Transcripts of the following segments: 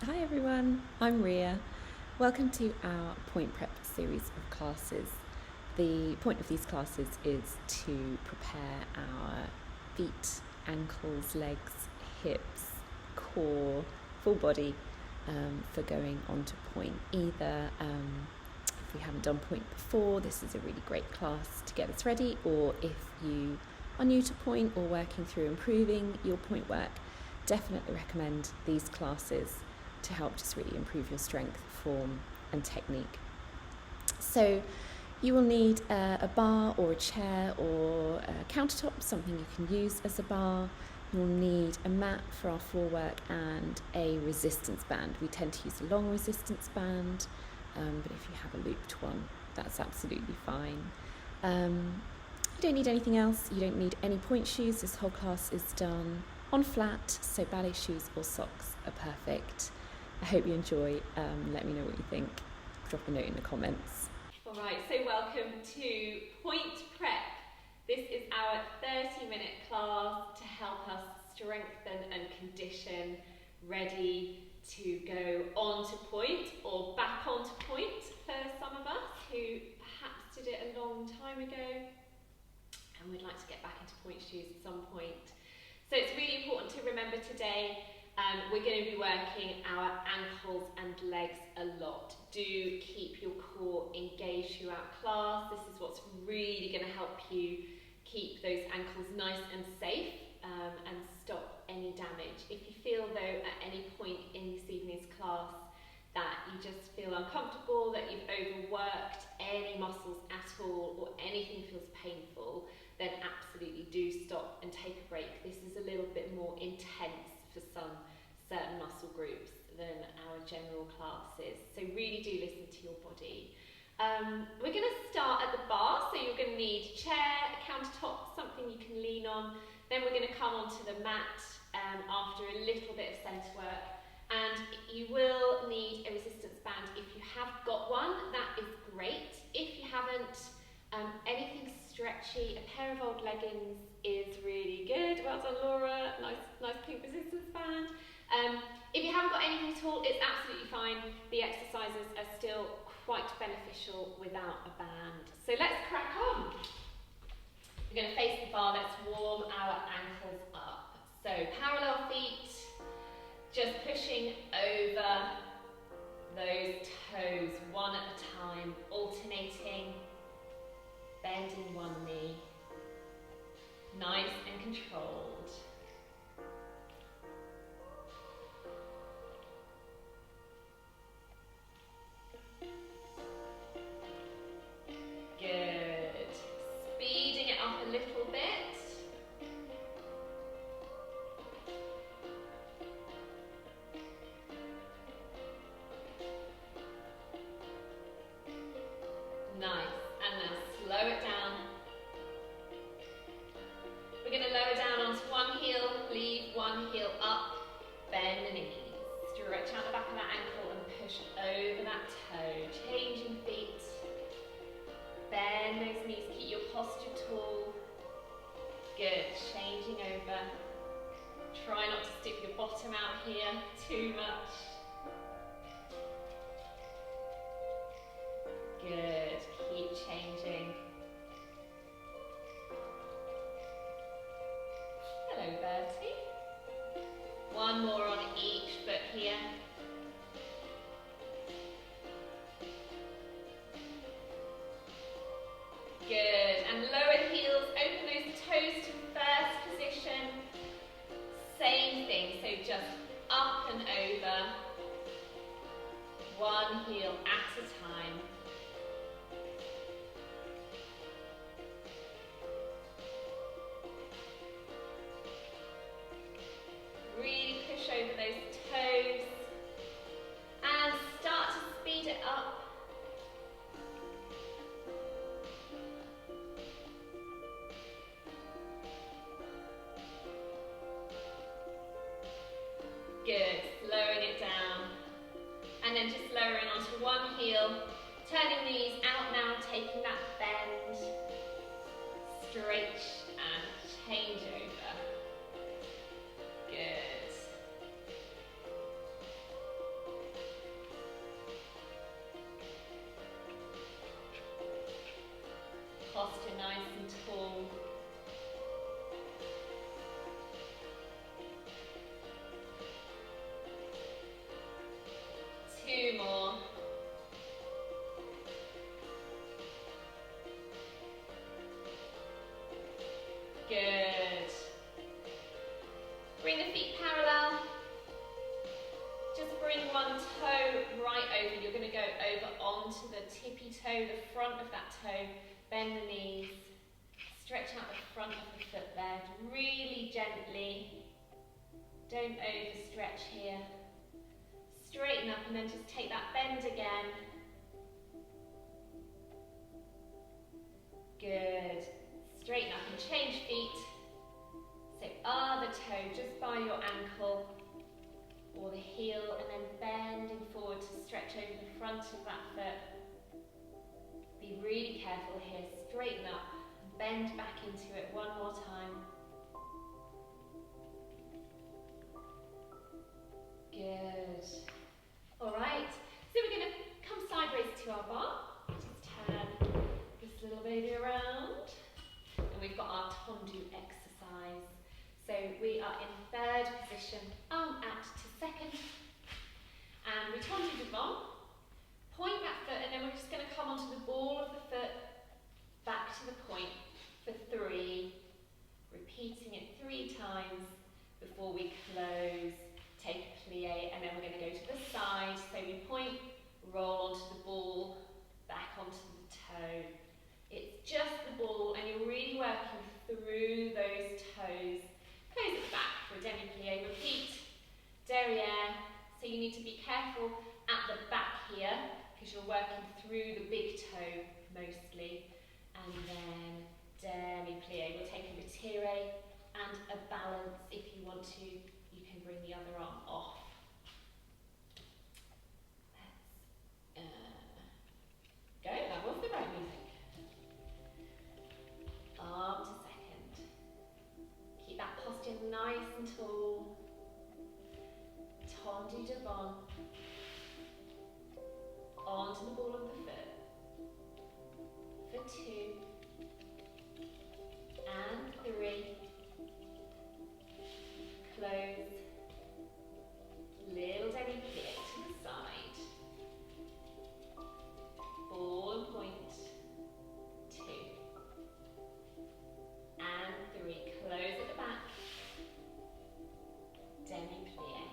Hi everyone, I'm Ria. Welcome to our Pointe Prep series of classes. The point of these classes is to prepare our feet, ankles, legs, hips, core, full body for going on to pointe. Either if we haven't done pointe before, this is a really great class to get us ready, or if you are new to pointe or working through improving your pointe work, definitely recommend these classes to help just really improve your strength, form and technique. So you will need a bar or a chair or a countertop, something you can use as a bar. You'll need a mat for our floor work and a resistance band. We tend to use a long resistance band, but if you have a looped one, that's absolutely fine. You don't need anything else. You don't need any pointe shoes. This whole class is done on flat, so ballet shoes or socks are perfect. I hope you enjoy. Let me know what you think. Drop a note in the comments. Alright, so welcome to Pointe Prep. This is our 30-minute class to help us strengthen and condition, ready to go on to pointe or back onto pointe for some of us who perhaps did it a long time ago and would like to get back into pointe shoes at some point. So it's really important to remember today we're going to be working our ankles and legs a lot. Do keep your core engaged throughout class. This is what's really going to help you keep those ankles nice and safe and stop any damage. If you feel though at any point in this evening's class that you just feel uncomfortable, that you've overworked any muscles at all or anything feels painful, then absolutely do stop and take a break. This is a little bit more intense for some certain muscle groups than our general classes. So really do listen to your body. We're going to start at the bar, so you're going to need a chair, a countertop, something you can lean on. Then we're going to come onto the mat after a little bit of centre work. And you will need a resistance band. If you have got one, that is great. If you haven't, anything stretchy, a pair of old leggings is really good. Well done, Laura. Nice pink resistance band. If you haven't got anything at all, it's absolutely fine. The exercises are still quite beneficial without a band. So let's crack on. We're going to face the bar. Let's warm our ankles up. So parallel feet, just pushing over those toes one at a time, alternating, bending one knee, nice and controlled. Good. Speeding it up a little bit. Nice. And now slow it down. We're going to lower down onto one heel, leave one heel up, bend the knees. Stretch out the back of that ankle and push over that toe. Changing feet. Bend those knees, keep your posture tall. Good, changing over. Try not to stick your bottom out here too much. Good, keep changing. Hello, Bertie. One more on each foot here. Good, and lower heels, open those toes to first position. Same thing, so just up and over. One heel at a time. Really push over those toes and start to speed it up. Good, slowing it down. And then just lowering onto one heel, turning knees out now, taking that bend, straight and change over. Good. nice and tall. Two more. Good. Bring the feet parallel. Just bring one toe right over. You're going to go over onto the tippy toe, the front of that toe. Bend the knees. Stretch out the front of the foot there. Really gently. Don't overstretch here. Straighten up and then just take that bend again. Good. Straighten up and change feet. So other toe just by your ankle or the heel, and then bending forward to stretch over the front of that foot. Be really careful here. Straighten up and bend back into it one more time. Good. Alright, so we're going to come sideways to our bar. Just turn this little baby around. And we've got our Fondue exercise. So we are in third position, arm out to second. And we Fondue devant. Point that foot, and then we're just going to come onto the ball of the foot, back to the point for 3. Repeating it 3 times before we close. Take a plie, and then we're going to go to the side. So we point, roll onto the ball, back onto the toe. It's just the ball, and you're really working through those toes. Close it back for a demi-plie. Repeat, derrière. So you need to be careful at the back here, because you're working through the big toe mostly. And then demi-plie. We'll take a retiré and a balance if you want to. You can bring the other arm off. Let's go. That was the right music. Arm to second. Keep that posture nice and tall. Fondue devant. Onto the ball of the foot. For 2. And 3. Close. Little demi-plie to the side. Ball and point. 2. And 3. Close at the back. Demi-plie.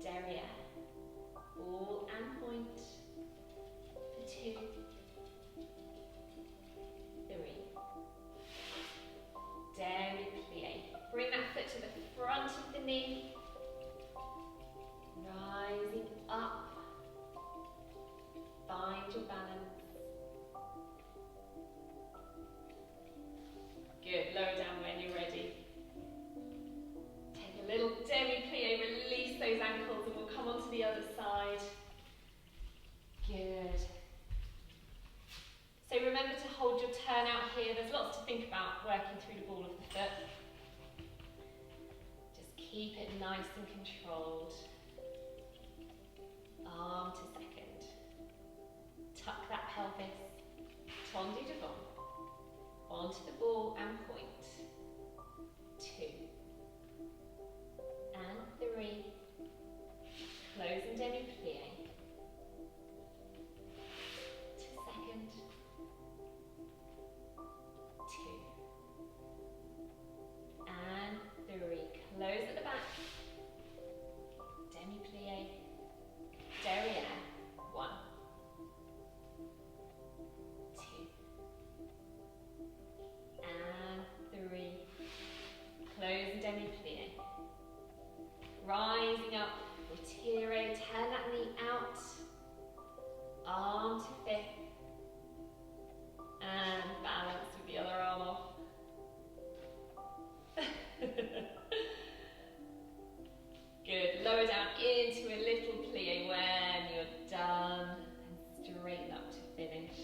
Derrière. Ball and point. For 2. 3. Demi-plie. Bring that foot to the front of the knee. Rising up. Find your balance. Good. Lower down when you're ready. Take a little demi-plie. Release those ankles, and we'll come onto the other side. Good. So remember to hold your turn out here. There's lots to think about working through the ball of the foot. Keep it nice and controlled. Arm to second. Tuck that pelvis. Fondue devant. Onto the ball and point. 2. And 3. Close and demi-plie. To second. 2. And 3. Close at the back. Demi-plie. Derrière. 1. 2. And 3. Close and demi-plie. Rising up. Retiré. Turn that knee out. Arm to fifth. And balance with the other arm off. Good. Lower down into a little plie when you're done. And straighten up to finish.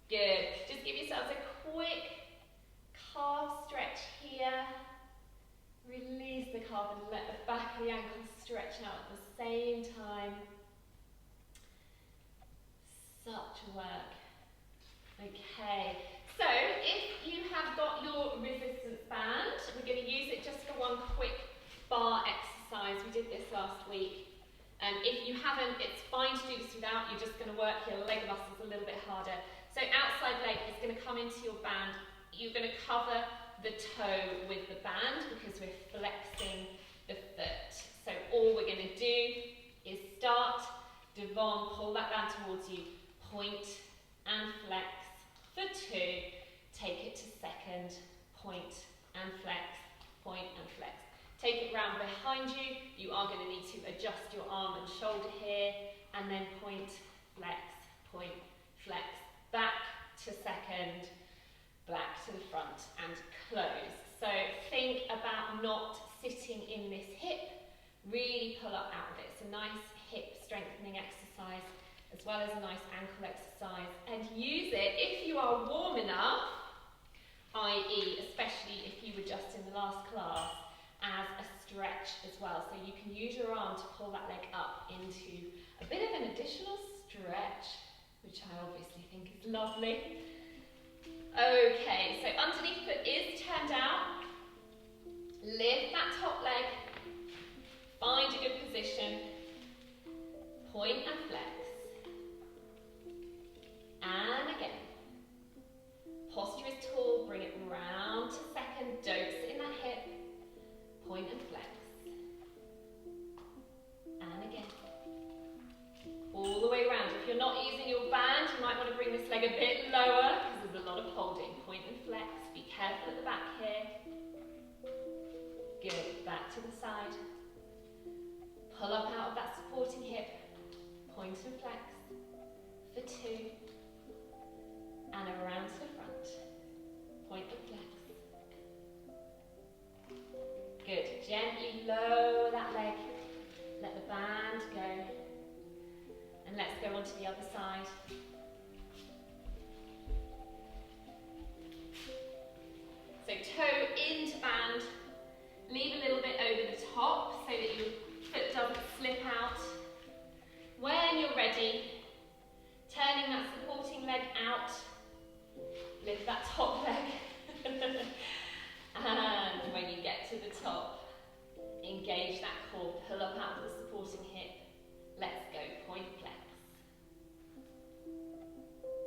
Good. Just give yourselves a quick calf stretch here. Release the calf and let the back of the ankle stretch out at the same time. Such work. Okay, so if you have got your resistance band, we're going to use it just for one quick bar exercise. We did this last week. If you haven't, it's fine to do this without. You're just going to work your leg muscles a little bit harder. So outside leg is going to come into your band. You're going to cover the toe with the band because we're flexing the foot. So all we're going to do is start, devant, pull that band towards you, point and flex for 2, take it to second, point and flex, point and flex. Take it round behind you. You are going to need to adjust your arm and shoulder here, and then point, flex, back to second, back to the front and close. So think about not sitting in this hip, really pull up out of it. It's a nice hip strengthening exercise as well as a nice ankle exercise, and use it if you are warm enough, i.e. especially if you were just in the last class, as a stretch as well. So you can use your arm to pull that leg up into a bit of an additional stretch, which I obviously think is lovely. Okay, so underneath foot is turned out. Lift that top leg. Find a good position. Point and flex. And again. Posture is tall. Bring it round to second. Don't sit in that hip. Point and flex. And again. All the way around. If you're not using your band, you might want to bring this leg a bit lower because there's a lot of holding. Point and flex. Be careful at the back here. Good. Back to the side. Pull up out of that supporting hip. Point and flex for 2. And around to the front. Point and flex. Good. Gently lower that leg. Let the band go. And let's go on to the other side. So toe into band. Leave a little bit over the top so that your foot doesn't slip out. When you're ready, turning that supporting leg out. Lift that top leg. And when you get to the top, engage that core, pull up out of the supporting hip. Let's go, point flex.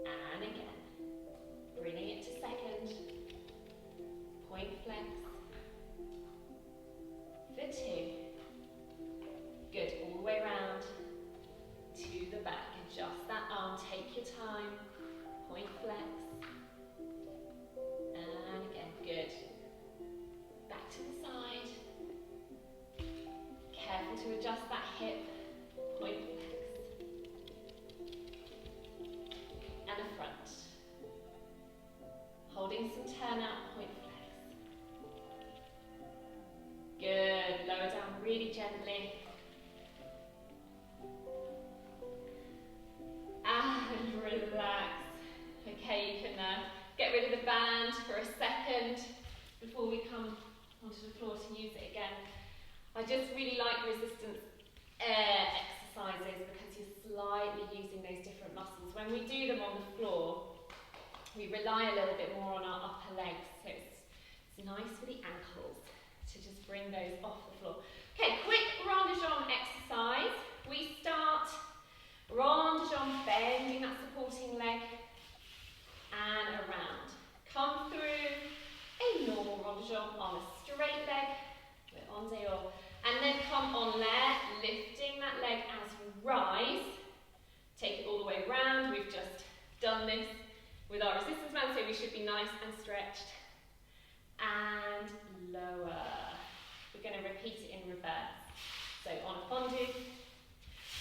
And again, bringing it to second, point flex, for 2. Good, all the way around, to the back, adjust that arm, take your time, point flex, and again, good. Back to the side, careful to adjust that hip, point flex, and a front. Holding some turn out, point flex. Good, lower down really gently. And relax. Okay, you can get rid of the band for a second before we come onto the floor to use it again. I just really like resistance exercises because you're slightly using those different muscles. When we do them on the floor, we rely a little bit more on our upper legs, so it's nice for the ankles to just bring those off the floor. Okay, quick rond de jambe exercise. We start rond de jambe, bending that supporting leg and around. Come through a normal rond de jambe on a straight leg, we're en dehors, and then come en l'air, lifting that leg as you rise. Take it all the way around. We've just done this with our resistance band, so we should be nice and stretched. And lower. We're going to repeat it in reverse. So on a fondue,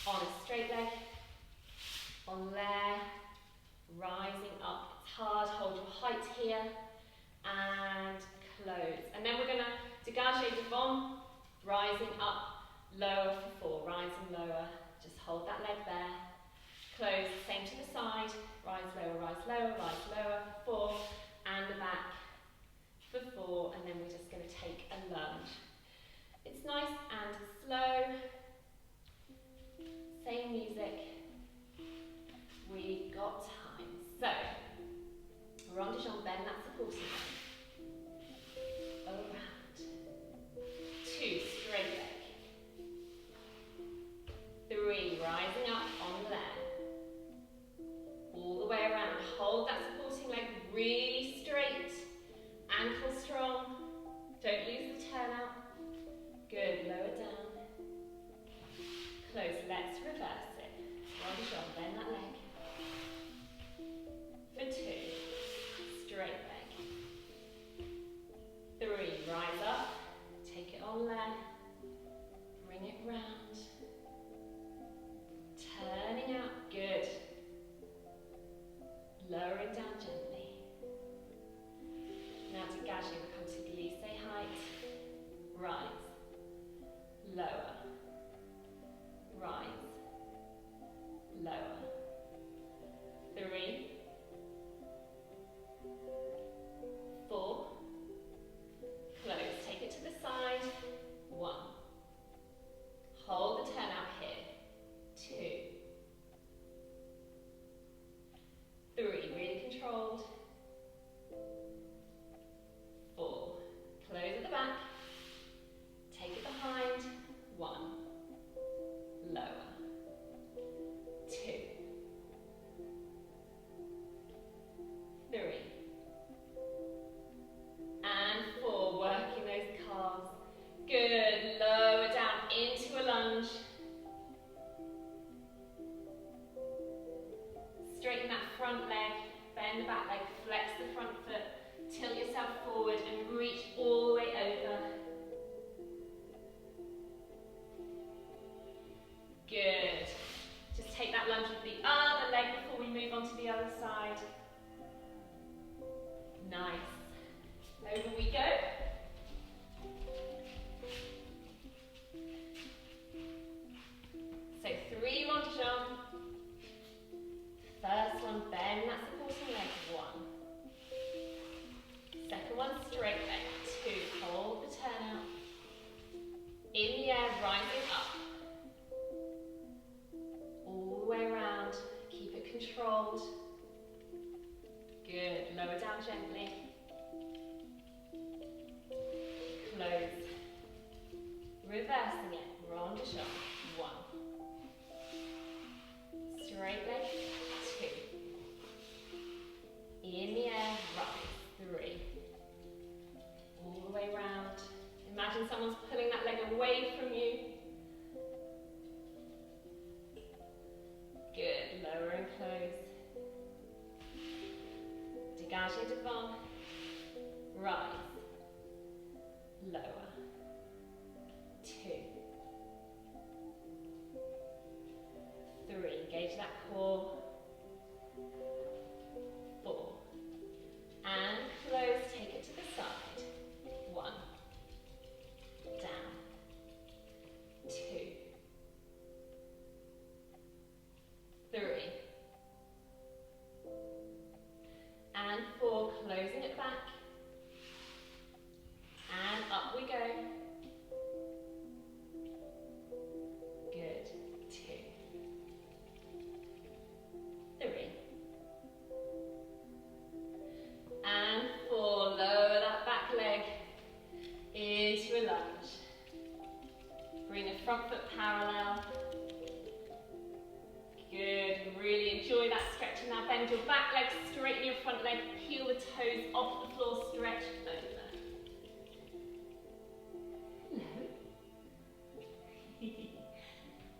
on a straight leg, en l'air, rising up. It's hard, hold your height here, and close. And then we're going to dégagé devant, rising up, lower for 4, rising lower. Just hold that leg there. Close, same to the side, rise lower, rise lower, rise lower for 4, and the back for 4, and then we're just going to take a lunge. It's nice and slow. Same music. We've got time. So, bend the back leg, flex the front foot, tilt yourself forward and reach all the way over. Good. Just take that lunge with the other leg before we move on to the other side. Nice. Over we go. So 3 rondes. First one, bend that supporting leg, 1. Second one, straight leg, 2. Hold the turn out. In the air, rising up. All the way around. Keep it controlled. Good. Lower down gently. Close. Reversing it. Rond de jambe. 1. Straight leg. 2. In the air. Rise. 3. All the way around. Imagine someone's pulling that leg away from you. Good. Lower and close. Dégagez devant. Rise. Lower. 2. 3. Engage that core. 4. And close. Take it to the side. 1. Down. 2. 3. And 4. Closing it back. And up we go. Good. 2. 3. And 4. Lower that back leg into a lunge. Bring the front foot parallel. Good. Really enjoy that stretching. Now bend your back leg, straighten your front leg, peel the toes off the floor, stretch over.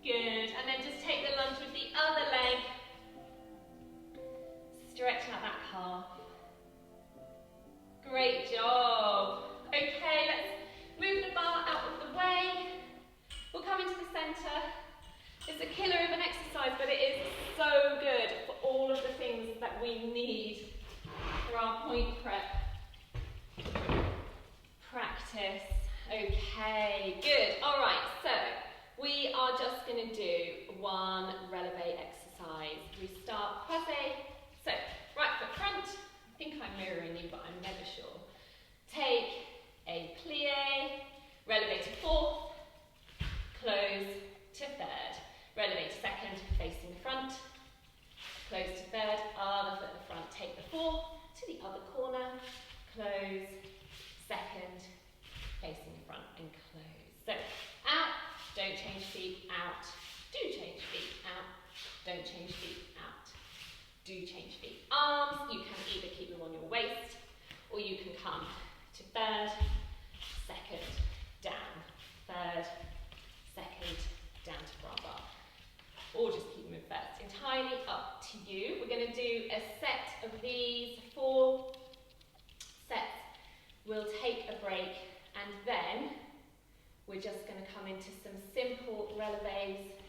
Good, and then just take the lunge with the other leg. Stretch out that calf. Great job. Okay, let's move the bar out of the way. We'll come into the centre. It's a killer of an exercise, but it is so good for all of the things that we need for our Pointe Prep practice. Okay, good. All right, so we are just going to do one releve exercise. We start croisé. So, right foot front. I think I'm mirroring you, but I'm never sure. Take a plie, releve to 4th, close to 3rd. Releve to 2nd, facing the front, close to 3rd, other foot in the front. Take the 4th to the other corner, close, 2nd, facing the front and close. So, out, don't change feet, out, do change feet, out, don't change feet, out, do change feet. Arms, you can either keep them on your waist, or you can come to 3rd, 2nd, down, 3rd, 2nd, down to bra bar. Or just keep them in 1st. Entirely up to you. We're going to do a set of these 4 sets. We'll take a break and then we're just going to come into some simple releves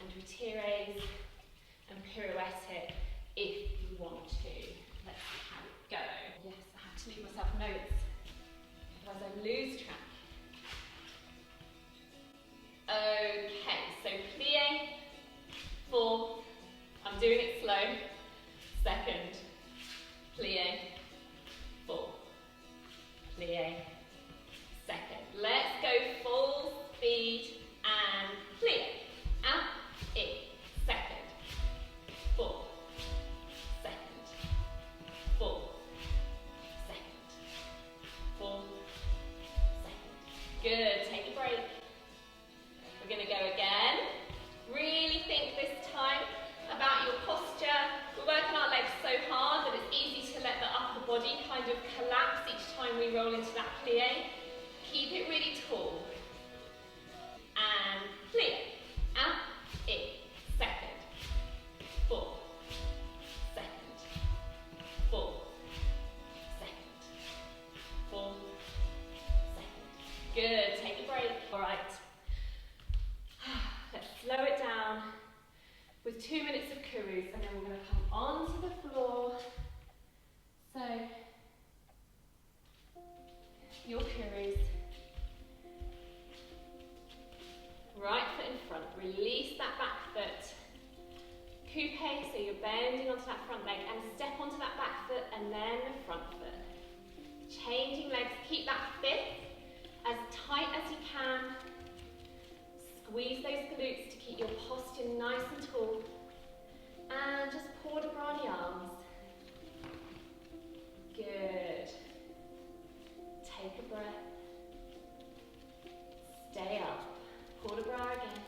and retires and pirouette it if you want to. Let's see how it goes. Yes, I have to leave myself notes, otherwise I lose track. Okay, so plie, 4, I'm doing it slow, 2nd, plie, 4, plie, 2nd. Let's go full speed and plie, out, in, 2nd, 4, 2nd, 4, 2nd, 4, 2nd. Good, take a break. We're going to go again. Really think this time about your posture with 2 minutes of kurus, and then we're going to come onto the floor. So, your kurus. Right foot in front, release that back foot. Coupe, so you're bending onto that front leg, and step onto that back foot and then the front foot. Changing legs, keep that fifth as tight as you can. Squeeze those glutes to keep your posture nice and tall. And just pour the bra on the arms. Good. Take a breath. Stay up. Pour the bra again.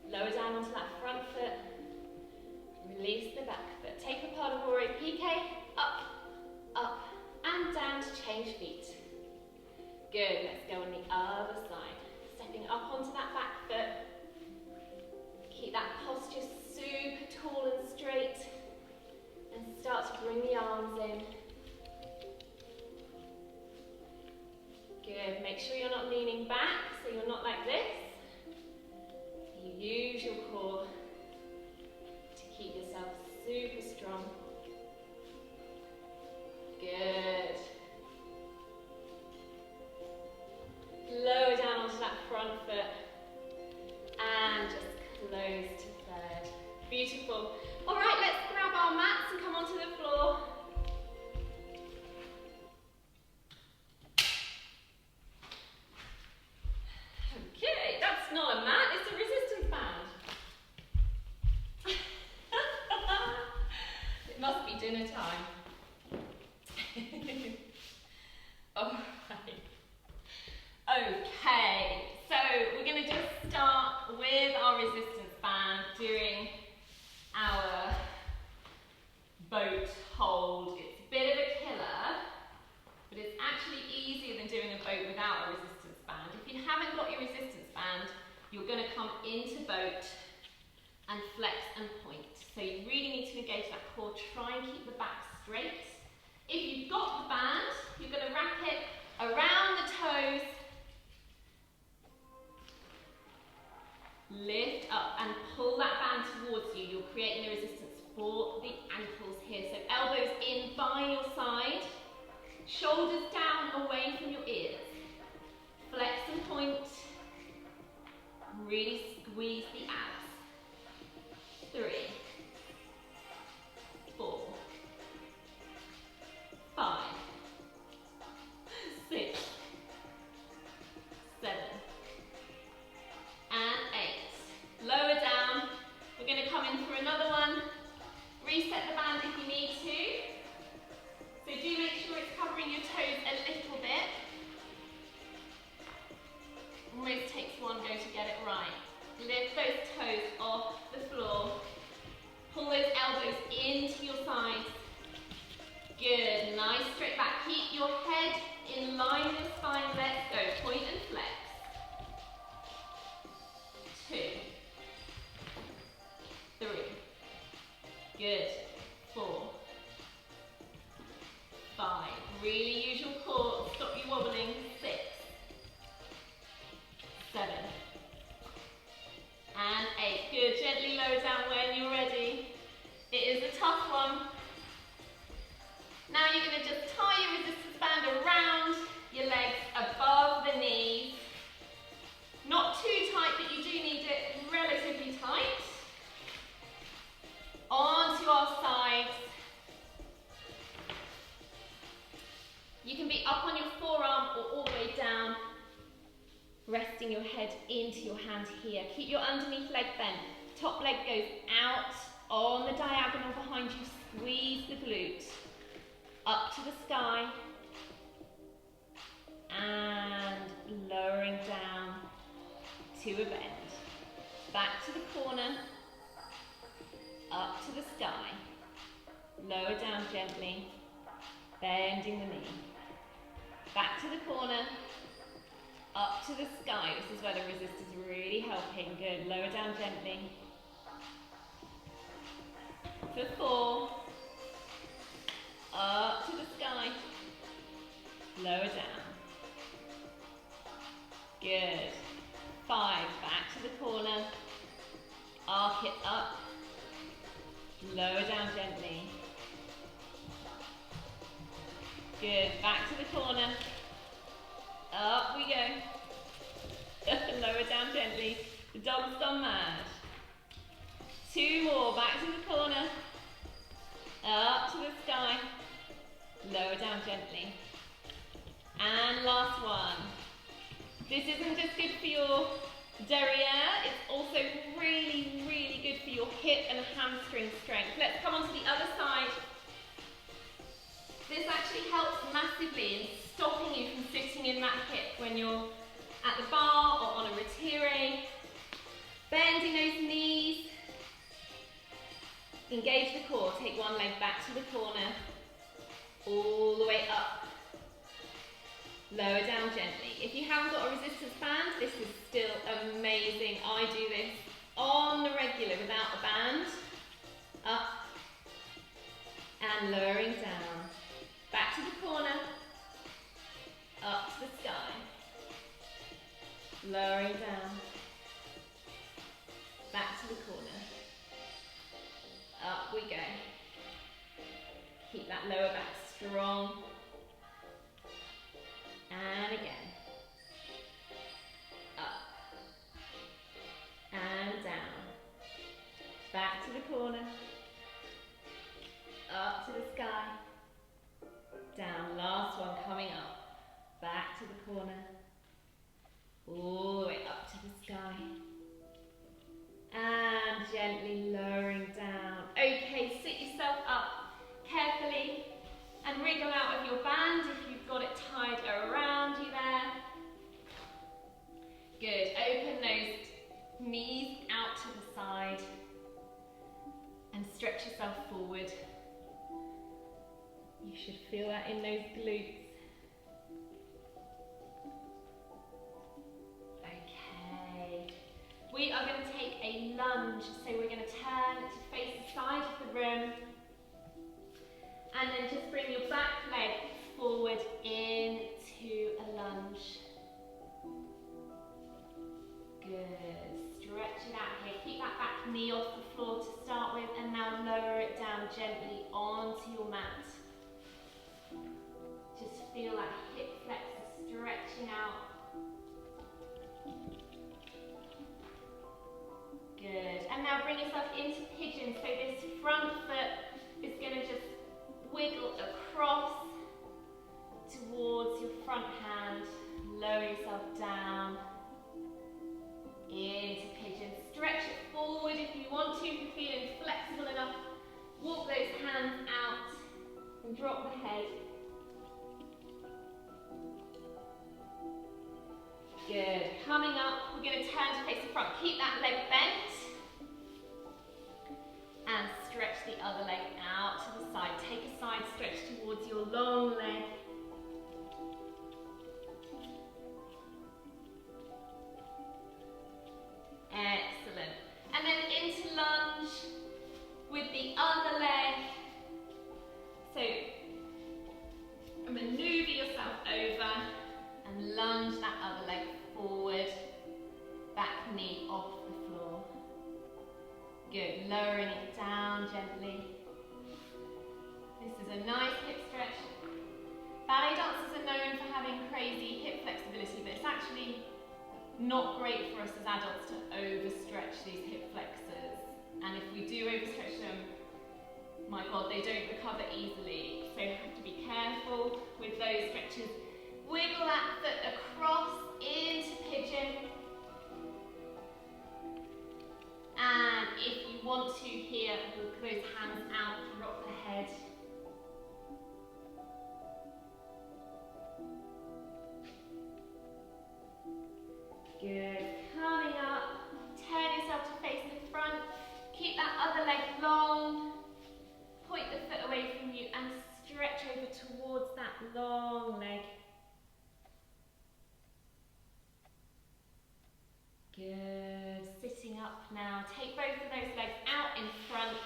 Lower down onto that front foot. Release the back foot. Take a part of Warrior PK. Up, up, and down to change feet. Good. Let's go on the other side. Stepping up onto that back foot. Keep that posture super tall and straight. And start to bring the arms in. Good. Make sure you're not leaning back, so you're not like this. You use your core to keep yourself super strong. Good. Lower down onto that front foot and just close to third. Beautiful. All right, let's grab our mats and come onto the floor. Okay, that's not a mat, it's a resistance band. It must be dinner time. All right. Okay, so we're going to just start with our resistance band doing our boat hold. It's a bit of a killer, but it's actually easier than doing a boat without a resistance band. If you haven't got your resistance band, you're going to come into boat and flex and point. So you really need to engage that core. Try and keep the back straight. If you've got the band, you're going to wrap it around the toes. Lift up and pull that band towards you. You're creating the resistance for the ankles here. So elbows in by your side. Shoulders down away from your ears. Flex and point. Really squeeze the abs. 3, 4, 5, 6, 7, and 8. Lower down. We're going to come in for another one. Reset the band if you need to. So do make sure it's covering your toes a little bit. Always takes one go to get it right. Lift those toes off the floor. Pull those elbows into your sides. Good, nice straight back. Keep your head in line with your spine. Let's go, point and flex. 2, 3, good, 4, 5, really use your core, stop you wobbling, 6, 7, and 8, good, gently lower down when you're ready. It is a tough one. Now you're going to just tie your resistance band around your legs above the knees. Not too tight, but you do need it relatively tight. Onto our sides. You can be up on your forearm or all the way down, resting your head into your hand here. Keep your underneath leg bent. Top leg goes out on the diagonal behind you. Squeeze the glute. Up to the sky. And lowering down to a bend. Back to the corner. Up to the sky. Lower down gently. Bending the knee. Back to the corner. Up to the sky. This is where the resistance is really helping. Good. Lower down gently. For 4. Up to the sky. Lower down. Good. 5, back to the corner, arc it up, lower down gently. Good, back to the corner, up we go, lower down gently, the dog's gone mad. 2 more, back to the corner, up to the sky, lower down gently. And last one. This isn't just good for your derriere, it's also really, really good for your hip and hamstring strength. Let's come on to the other side. This actually helps massively in stopping you from sitting in that hip when you're at the bar or on a retire. Bending those knees. Engage the core, take one leg back to the corner, all the way up. Lower down gently. If you haven't got a resistance band, this is still amazing. I do this on the regular without a band. Up and lowering down. Back to the corner, up to the sky. Lowering down. Back to the corner. Up we go. Keep that lower back strong. And again. Up. And down. Back to the corner. Up to the sky. Down. Last one coming up. Back to the corner. All the way up to the sky. And gently lowering down. Okay, sit yourself up carefully and wriggle out of your band if you've got it tied around you there. Good, open those knees out to the side and stretch yourself forward. You should feel that in those glutes. We are going to take a lunge, so we're going to turn to face the side of the room and then just bring your back leg forward into a lunge. Good, stretch it out here, keep that back knee off the floor to start with and now lower it down gently onto your mat. Just feel that hip flexor stretching out. Good, and now bring yourself into pigeon, so this front foot is going to just wiggle across towards your front hand, lower yourself down, into pigeon, stretch it forward if you want to, if you're feeling flexible enough, walk those hands out and drop the head. Good. Coming up, we're going to turn to face the front. Keep that leg bent. And stretch the other leg out to the side. Take a side stretch towards your long leg. Excellent. And then into lunge with the other leg. So, maneuver yourself over and lunge that other leg forward, back knee off the floor. Good, lowering it down gently. This is a nice hip stretch. Ballet dancers are known for having crazy hip flexibility, but it's actually not great for us as adults to overstretch these hip flexors. And if we do overstretch them, my God, they don't recover easily. So you have to be careful with those stretches. Wiggle that foot across into pigeon. And if you want to here, walk those hands out, drop the head. Good. Coming up, turn yourself to face the front. Keep that other leg long. Point the foot away from you and stretch over towards that long leg. Good. Sitting up now. Take both of those legs out in front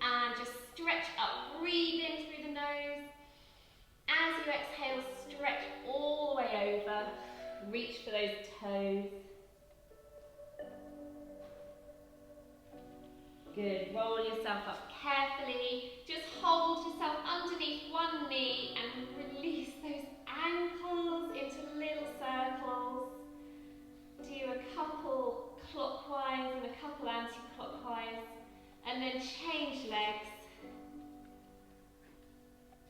and just stretch up. Breathe in through the nose. As you exhale, stretch all the way over. Reach for those toes. Good. Roll yourself up carefully. Just hold yourself underneath one knee and release those ankles into little circles. Do a couple clockwise and a couple anti-clockwise, and then change legs.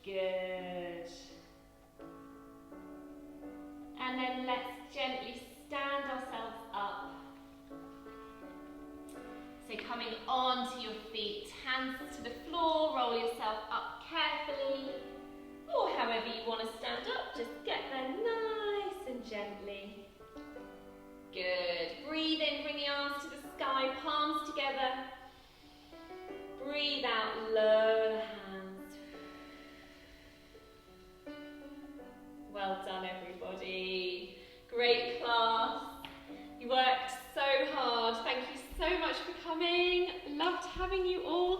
Good. And then let's gently stand ourselves up. So coming onto your feet, hands to the floor, roll yourself up carefully, or however you want to stand up, just get there nice and gently. Good. Breathe in, bring the arms to the sky, palms together. Breathe out, lower the hands. Well done, everybody. Great class. You worked so hard. Thank you so much for coming. Loved having you all.